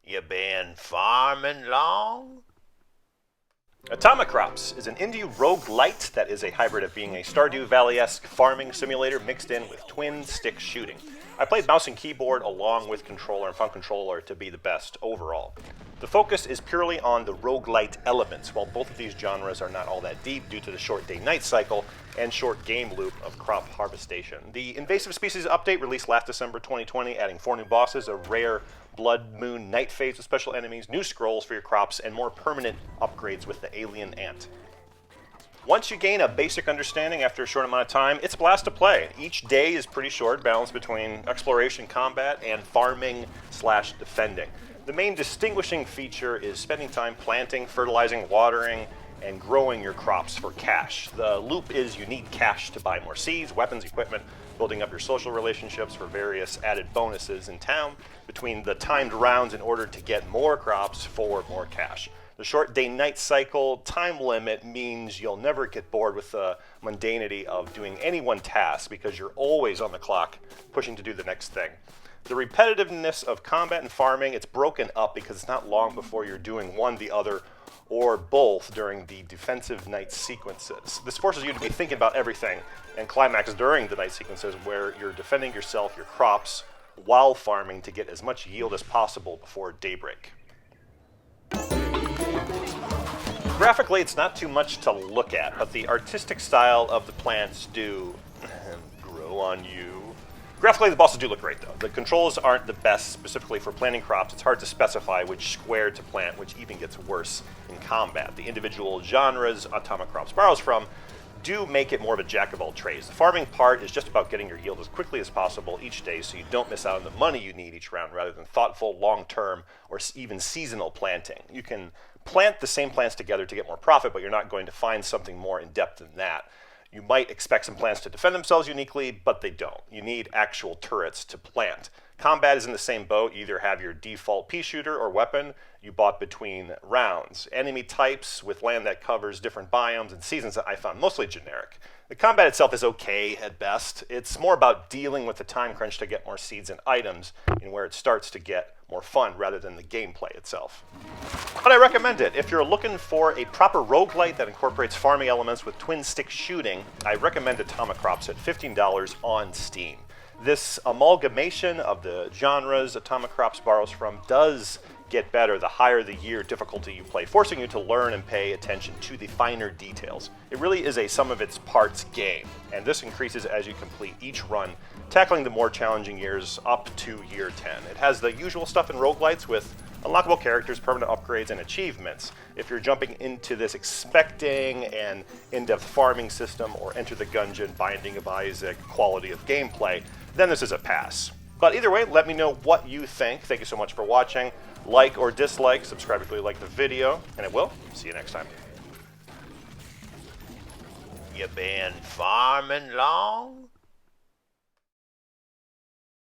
You been farming long? Atomicrops is an indie roguelite that is a hybrid of being a Stardew Valley-esque farming simulator mixed in with twin-stick shooting. I played mouse and keyboard along with controller and found controller to be the best overall. The focus is purely on the roguelite elements, while both of these genres are not all that deep due to the short day-night cycle and short game loop of crop harvestation. The Invasive Species update released last December 2020, adding 4 new bosses, a rare blood moon night phase with special enemies, new scrolls for your crops, and more permanent upgrades with the alien ant. Once you gain a basic understanding after a short amount of time, it's a blast to play. Each day is pretty short, balanced between exploration, combat, and farming/defending. The main distinguishing feature is spending time planting, fertilizing, watering, and growing your crops for cash. The loop is you need cash to buy more seeds, weapons, equipment, building up your social relationships for various added bonuses in town between the timed rounds in order to get more crops for more cash. The short day-night cycle time limit means you'll never get bored with the mundanity of doing any one task because you're always on the clock pushing to do the next thing. The repetitiveness of combat and farming, it's broken up because it's not long before you're doing one, the other, or both during the defensive night sequences. This forces you to be thinking about everything and climax during the night sequences where you're defending yourself, your crops, while farming to get as much yield as possible before daybreak. Graphically, it's not too much to look at, but the artistic style of the plants do grow on you. Graphically, the bosses do look great, though. The controls aren't the best specifically for planting crops. It's hard to specify which square to plant, which even gets worse in combat. The individual genres Atomicrops borrows from do make it more of a jack of all trades. The farming part is just about getting your yield as quickly as possible each day so you don't miss out on the money you need each round rather than thoughtful, long-term, or even seasonal planting. You can plant the same plants together to get more profit, but you're not going to find something more in-depth than that. You might expect some plants to defend themselves uniquely, but they don't. You need actual turrets to plant. Combat is in the same boat. You either have your default pea shooter or weapon you bought between rounds. Enemy types with land that covers different biomes and seasons that I found mostly generic. The combat itself is okay at best. It's more about dealing with the time crunch to get more seeds and items and where it starts to get more fun rather than the gameplay itself. But I recommend it. If you're looking for a proper roguelite that incorporates farming elements with twin-stick shooting, I recommend Atomicrops at $15 on Steam. This amalgamation of the genres Atomicrops borrows from does get better the higher the year difficulty you play, forcing you to learn and pay attention to the finer details. It really is a sum of its parts game, and this increases as you complete each run, tackling the more challenging years up to year 10. It has the usual stuff in roguelites with unlockable characters, permanent upgrades, and achievements. If you're jumping into this expecting an in-depth farming system or Enter the Gungeon, Binding of Isaac quality of gameplay, then this is a pass. But either way, let me know what you think. Thank you so much for watching. Like or dislike, subscribe if you like the video, and I will see you next time. You been farming long?